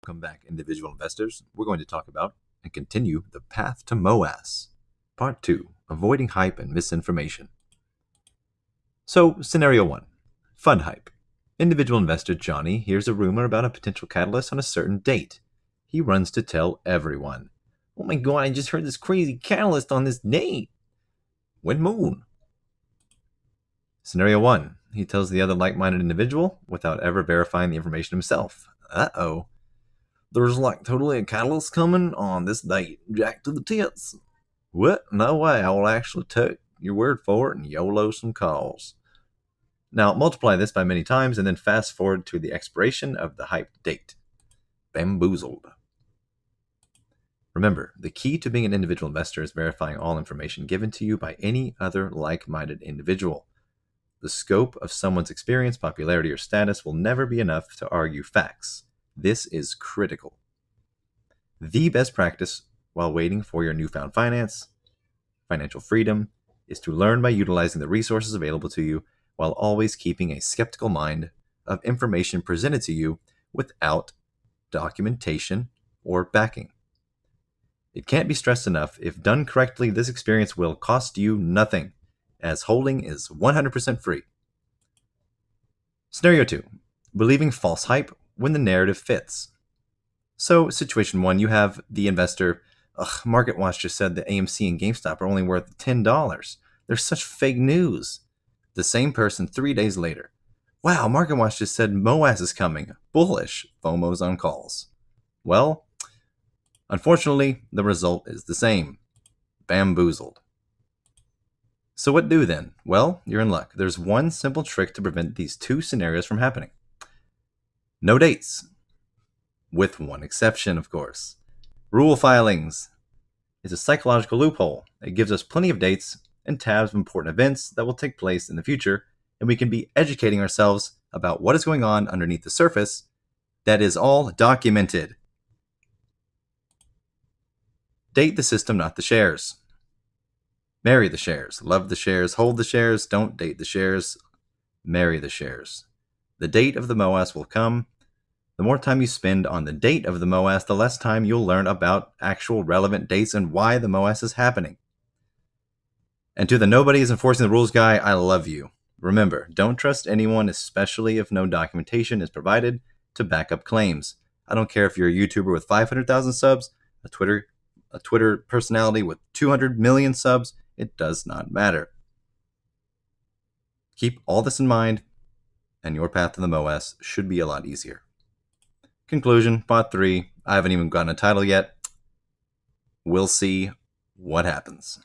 Welcome back, individual investors. We're going to talk about and continue the path to MOASS. Part 2, avoiding hype and misinformation. So, scenario 1, fund hype. Individual investor Johnny hears a rumor about a potential catalyst on a certain date. He runs to tell everyone. Oh my god, I just heard this crazy catalyst on this date. When moon? Scenario 1, he tells the other like-minded individual without ever verifying the information himself. Uh-oh. There's like totally a catalyst coming on this date. Jack to the tits. What? No way. I will actually take your word for it and YOLO some calls. Now multiply this by many times and then fast forward to the expiration of the hyped date. Bamboozled. Remember, the key to being an individual investor is verifying all information given to you by any other like-minded individual. The scope of someone's experience, popularity, or status will never be enough to argue facts. This is critical. The best practice while waiting for your newfound financial freedom, is to learn by utilizing the resources available to you while always keeping a skeptical mind of information presented to you without documentation or backing. It can't be stressed enough, if done correctly, this experience will cost you nothing, as holding is 100% free. Scenario 2, believing false hype when the narrative fits. So, situation 1, you have the investor, MarketWatch just said that AMC and GameStop are only worth $10. They're such fake news. The same person 3 days later, wow, MarketWatch just said MOASS is coming. Bullish. FOMO's on calls. Well, unfortunately, the result is the same. Bamboozled. So what do then? Well, you're in luck. There's one simple trick to prevent these two scenarios from happening. No dates. With one exception, of course. Rule filings is a psychological loophole. It gives us plenty of dates and tabs of important events that will take place in the future, and we can be educating ourselves about what is going on underneath the surface. That is all documented. Date the system, not the shares. Marry the shares. Love the shares. Hold the shares. Don't date the shares. Marry the shares. The date of the MOASS will come. The more time you spend on the date of the MOASS, the less time you'll learn about actual relevant dates and why the MOASS is happening. And to the nobody is enforcing the rules guy, I love you. Remember, don't trust anyone, especially if no documentation is provided to back up claims. I don't care if you're a YouTuber with 500,000 subs, a Twitter personality with 200 million subs, it does not matter. Keep all this in mind, and your path to the MOASS should be a lot easier. Conclusion, part 3, I haven't even gotten a title yet. We'll see what happens.